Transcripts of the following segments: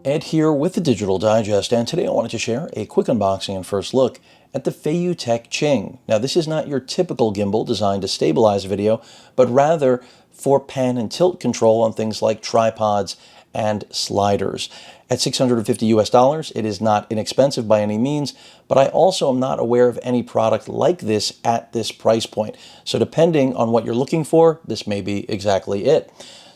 Ed here with the Digital Digest, and today I wanted to share a quick unboxing and first look at the FeiyuTech Qing. Now, this is not your typical gimbal designed to stabilize video, but rather for pan and tilt control on things like tripods and sliders. At $650 US, it is not inexpensive by any means, but I also am not aware of any product like this at this price point. So depending on what you're looking for, this may be exactly it.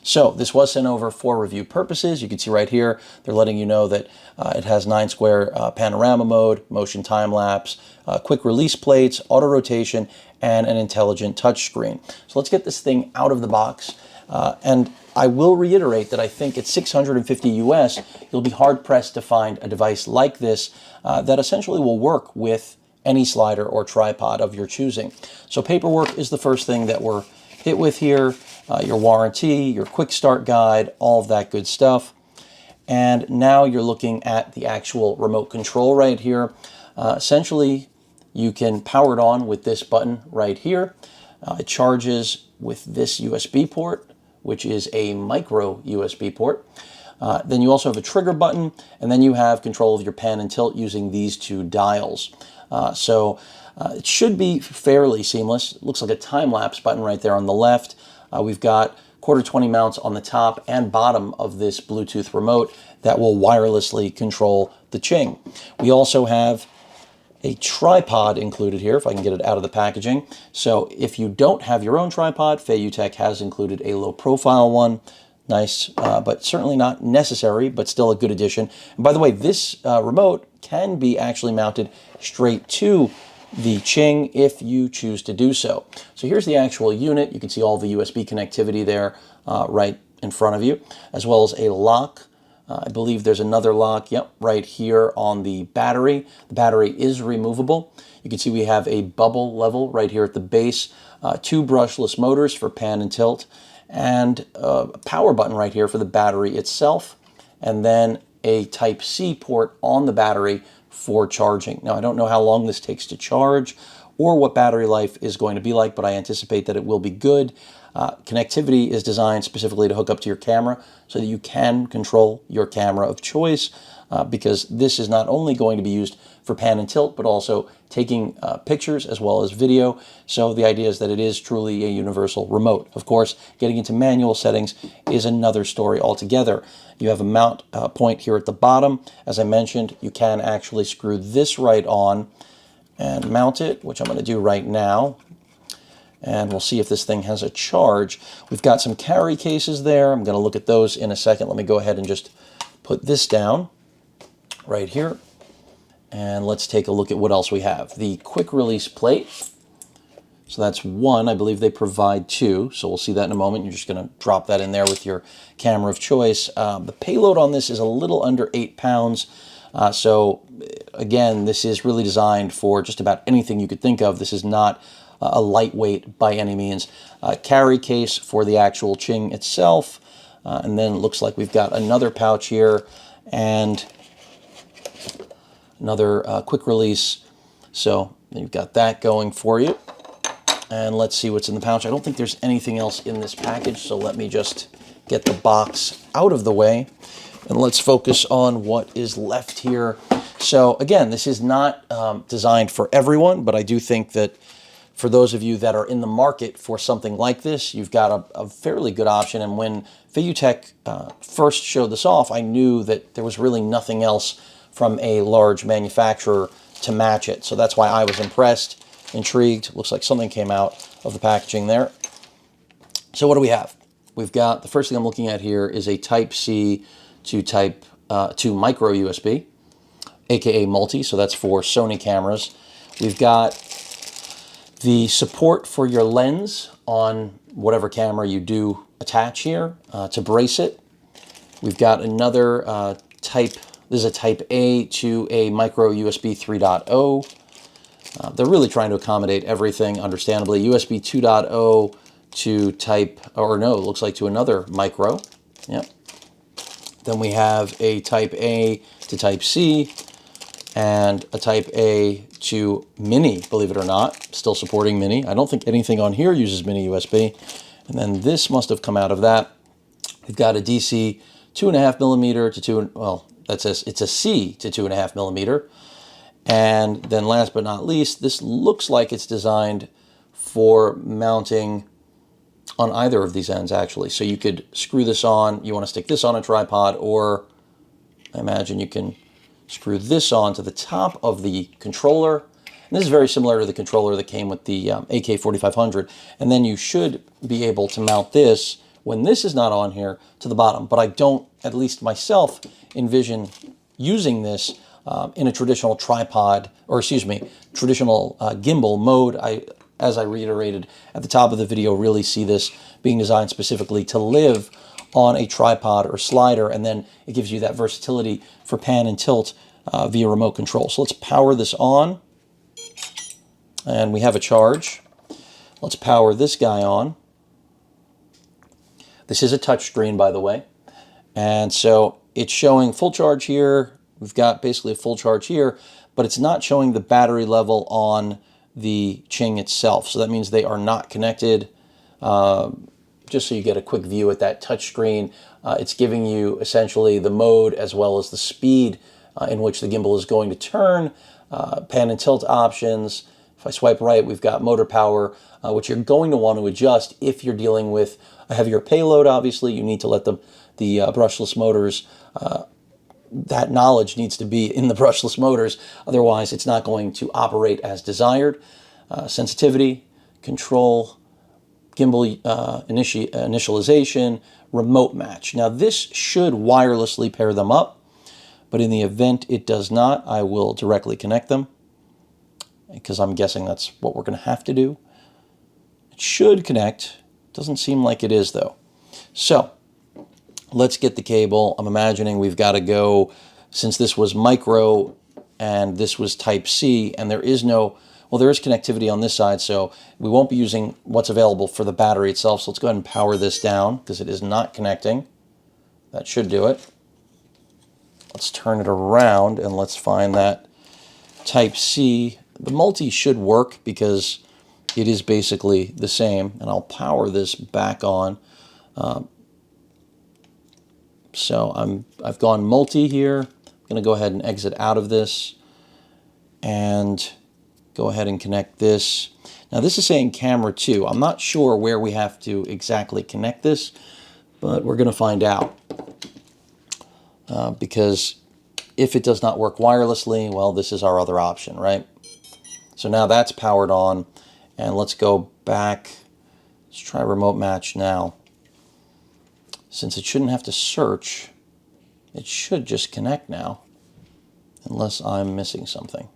So this was sent over for review purposes. You can see right here, they're letting you know that it has 9-square panorama mode, motion time-lapse, quick release plates, auto rotation, and an intelligent touchscreen. So let's get this thing out of the box. And I will reiterate that I think at $650 US, you'll be hard-pressed to find a device like this that essentially will work with any slider or tripod of your choosing. So paperwork is the first thing that we're hit with here. Your warranty, your quick start guide, all of that good stuff. And now you're looking at the actual remote control right here. Essentially, you can power it on with this button right here. It charges with this USB port, which is a micro USB port. Then you also have a trigger button, and then you have control of your pan and tilt using these two dials. It should be fairly seamless. It looks like a time-lapse button right there on the left. We've got 1/4-20 mounts on the top and bottom of this Bluetooth remote that will wirelessly control the Qing. We also have a tripod included here, if I can get it out of the packaging. So if you don't have your own tripod, FeiyuTech has included a low-profile one. Nice, but certainly not necessary, but still a good addition. And by the way, this remote can be actually mounted straight to the Qing if you choose to do so. So here's the actual unit. You can see all the USB connectivity there right in front of you, as well as a lock. I believe there's another lock, yep, right here on the battery. The battery is removable. You can see we have a bubble level right here at the base, 2 brushless motors for pan and tilt, and a power button right here for the battery itself, and then a Type-C port on the battery for charging. Now, I don't know how long this takes to charge or what battery life is going to be like, but I anticipate that it will be good. Connectivity is designed specifically to hook up to your camera so that you can control your camera of choice, because this is not only going to be used for pan and tilt, but also taking pictures as well as video. So the idea is that it is truly a universal remote. Of course, getting into manual settings is another story altogether. You have a mount point here at the bottom. As I mentioned, you can actually screw this right on and mount it, which I'm going to do right now. And we'll see if this thing has a charge. We've got some carry cases there. I'm going to look at those in a second. Let me go ahead and just put this down right here. And let's take a look at what else we have. The quick release plate. So that's one. I believe they provide 2. So we'll see that in a moment. You're just going to drop that in there with your camera of choice. The payload on this is a little under 8 pounds. So again, this is really designed for just about anything you could think of. This is not a lightweight by any means. Carry case for the actual Qing itself. And then it looks like we've got another pouch here and another quick release. So you've got that going for you. And let's see what's in the pouch. I don't think there's anything else in this package, so let me just get the box out of the way. And let's focus on what is left here. So again, this is not designed for everyone, but I do think that for those of you that are in the market for something like this, you've got a fairly good option. And when FeiyuTech first showed this off, I knew that there was really nothing else from a large manufacturer to match it. So that's why I was impressed, intrigued. Looks like something came out of the packaging there. So what do we have? We've got, the first thing I'm looking at here is a Type-C to micro USB, aka multi, so that's for Sony cameras. We've got the support for your lens on whatever camera you do attach here to brace it. We've got another this is a Type A to a micro USB 3.0. They're really trying to accommodate everything, understandably. USB 2.0 to it looks like to another micro. Yep. Then we have a Type A to Type C and a Type A to Mini, believe it or not, still supporting Mini. I don't think anything on here uses Mini USB. And then this must have come out of that. We've got a DC 2.5 millimeter to it's a C to 2.5 millimeter. And then last but not least, this looks like it's designed for mounting on either of these ends, actually. So you could screw this on, you want to stick this on a tripod, or I imagine you can screw this on to the top of the controller. And this is very similar to the controller that came with the AK-4500. And then you should be able to mount this, when this is not on here, to the bottom. But I don't, at least myself, envision using this in a traditional tripod, or excuse me, traditional gimbal mode. As I reiterated at the top of the video, really see this being designed specifically to live on a tripod or slider, and then it gives you that versatility for pan and tilt via remote control. So let's power this on, and we have a charge. Let's power this guy on. This is a touch screen, by the way, and so it's showing full charge here. We've got basically a full charge here, but it's not showing the battery level on the Qing itself. So that means they are not connected. Just so you get a quick view at that touch screen, it's giving you essentially the mode as well as the speed in which the gimbal is going to turn, pan and tilt options. If I swipe right, we've got motor power, which you're going to want to adjust if you're dealing with a heavier payload. Obviously, you need to let the brushless motors, that knowledge needs to be in the brushless motors. Otherwise, it's not going to operate as desired. Sensitivity, control, gimbal initialization, remote match. Now, this should wirelessly pair them up, but in the event it does not, I will directly connect them, because I'm guessing that's what we're going to have to do. It should connect. Doesn't seem like it is, though. So let's get the cable. I'm imagining we've got to go, since this was micro and this was type C, and there is no, well, there is connectivity on this side, so we won't be using what's available for the battery itself. So let's go ahead and power this down, because it is not connecting. That should do it. Let's turn it around and let's find that type C. The multi should work because it is basically the same, and I'll power this back on. So I've gone multi here. I'm going to go ahead and exit out of this and go ahead and connect this. Now this is saying camera 2. I'm not sure where we have to exactly connect this, but we're going to find out. Because if it does not work wirelessly, well, this is our other option, right? So now that's powered on, and let's go back. Let's try remote match now. Since it shouldn't have to search, it should just connect now, unless I'm missing something.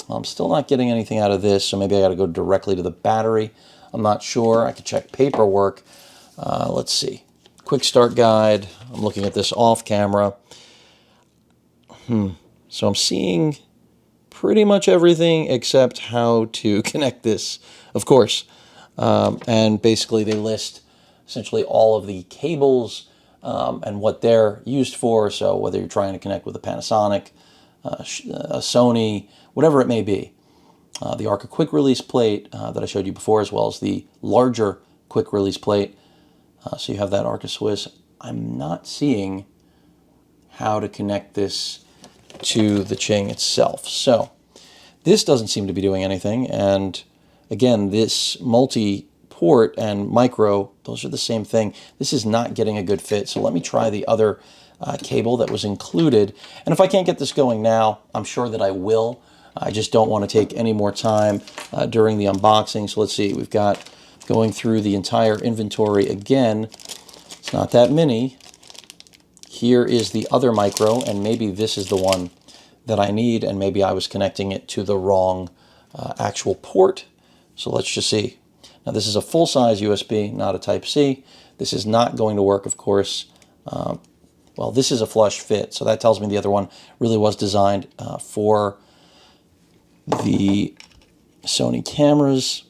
Well, I'm still not getting anything out of this, so maybe I got to go directly to the battery. I'm not sure. I could check paperwork. Let's see. Quick start guide. I'm looking at this off camera. So I'm seeing pretty much everything except how to connect this, of course. And basically they list essentially all of the cables and what they're used for. So whether you're trying to connect with a Panasonic, a Sony, whatever it may be. The Arca quick release plate that I showed you before, as well as the larger quick release plate. So you have that Arca Swiss. I'm not seeing how to connect this to the Qing itself. So this doesn't seem to be doing anything. And again, this multi-port and micro, those are the same thing. This is not getting a good fit. So let me try the other cable that was included. And if I can't get this going now, I'm sure that I will. I just don't want to take any more time during the unboxing. So let's see, we've got going through the entire inventory again. It's not that many. Here is the other micro, and maybe this is the one that I need, and maybe I was connecting it to the wrong actual port. So let's just see. Now this is a full-size USB, not a Type-C. This is not going to work, of course. Well, this is a flush fit, so that tells me the other one really was designed for the Sony cameras.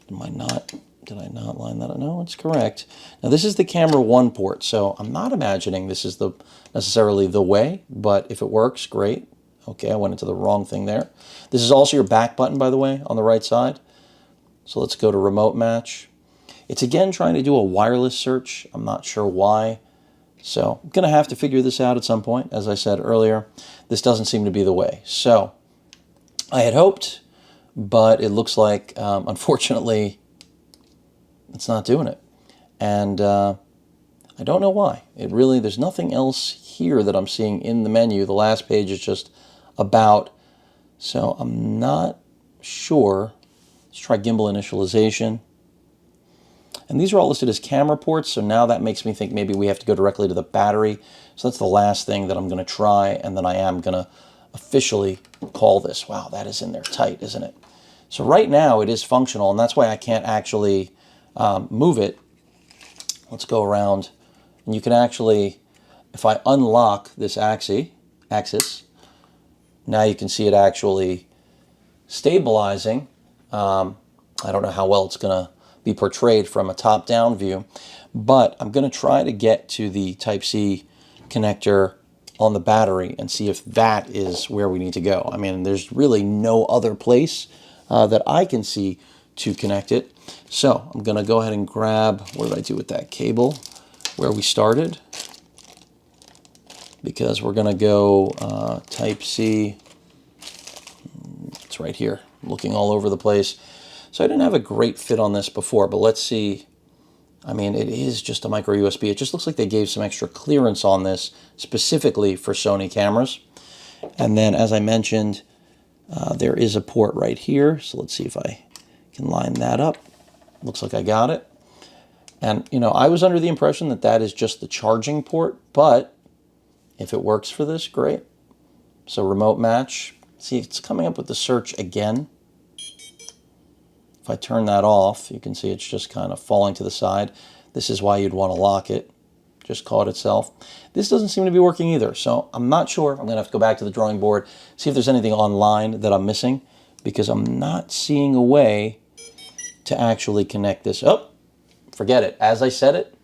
Did I not line that up? No, it's correct. Now this is the camera 1 port, so I'm not imagining this is necessarily the way, but if it works, great. Okay, I went into the wrong thing there. This is also your back button, by the way, on the right side. So let's go to remote match. It's again trying to do a wireless search. I'm not sure why. So I'm going to have to figure this out at some point. As I said earlier, this doesn't seem to be the way. So I had hoped, but it looks like, unfortunately, it's not doing it. And I don't know why. There's nothing else here that I'm seeing in the menu. The last page is just about. So I'm not sure. Let's try Gimbal Initialization. And these are all listed as camera ports, so now that makes me think maybe we have to go directly to the battery. So that's the last thing that I'm going to try, and then I am going to officially call this. Wow, that is in there tight, isn't it? So right now it is functional, and that's why I can't actually move it. Let's go around, and you can actually, if I unlock this axis, now you can see it actually stabilizing. I don't know how well it's going to be portrayed from a top-down view, but I'm going to try to get to the Type-C connector on the battery and see if that is where we need to go. I mean, there's really no other place that I can see to connect it. So I'm going to go ahead and grab, what did I do with that cable, where we started, because we're going to go Type-C. It's right here, looking all over the place. So I didn't have a great fit on this before, but let's see. I mean, it is just a micro USB. It just looks like they gave some extra clearance on this specifically for Sony cameras. And then, as I mentioned, there is a port right here. So let's see if I can line that up. Looks like I got it. And, you know, I was under the impression that that is just the charging port, but if it works for this, great. So remote match. See, it's coming up with the search again. If I turn that off, you can see it's just kind of falling to the side. This is why you'd want to lock it. Just caught itself. This doesn't seem to be working either, so I'm not sure. I'm going to have to go back to the drawing board, see if there's anything online that I'm missing, because I'm not seeing a way to actually connect this. Oh, forget it. As I said it,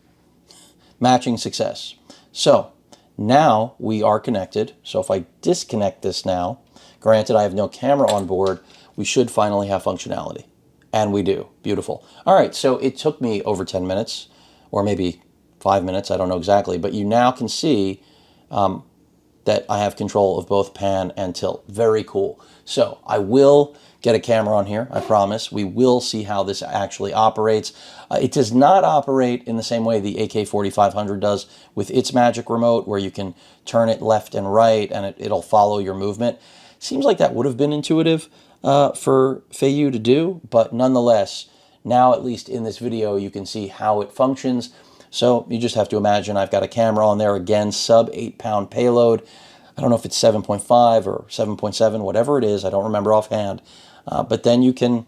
matching success. So now we are connected. So if I disconnect this now, granted I have no camera on board, we should finally have functionality. And we do. Beautiful. All right, so it took me over 10 minutes, or maybe 5 minutes, I don't know exactly, but you now can see that I have control of both pan and tilt. Very cool. So I will get a camera on here, I promise. We will see how this actually operates. It does not operate in the same way the AK-4500 does with its magic remote, where you can turn it left and right and it'll follow your movement. Seems like that would have been intuitive for Feiyu to do, but nonetheless, now at least in this video, you can see how it functions. So you just have to imagine I've got a camera on there, again, sub 8-pound payload. I don't know if it's 7.5 or 7.7, whatever it is, I don't remember offhand. But then you can,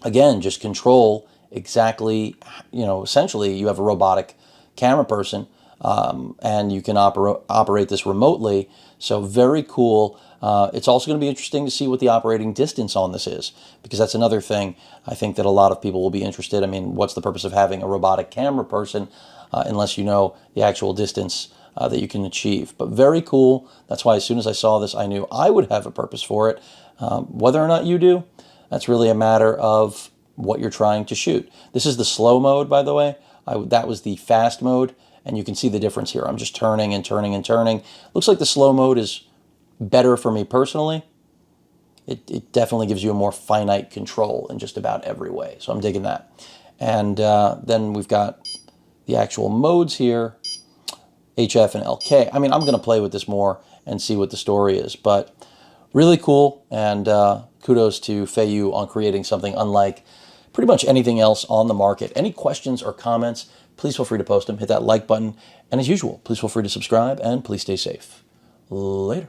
again, just control exactly, you know, essentially you have a robotic camera person, and you can operate this remotely. So very cool. It's also going to be interesting to see what the operating distance on this is, because that's another thing I think that a lot of people will be interested. I mean, what's the purpose of having a robotic camera person unless you know the actual distance that you can achieve? But very cool. That's why as soon as I saw this, I knew I would have a purpose for it. Whether or not you do, that's really a matter of what you're trying to shoot. This is the slow mode, by the way. That was the fast mode, and you can see the difference here. I'm just turning and turning and turning. Looks like the slow mode is better for me personally. It definitely gives you a more finite control in just about every way. So I'm digging that. And then we've got the actual modes here, HF and LK. I mean, I'm going to play with this more and see what the story is, but really cool. And kudos to Feiyu on creating something unlike pretty much anything else on the market. Any questions or comments, please feel free to post them. Hit that like button. And as usual, please feel free to subscribe and please stay safe. Later.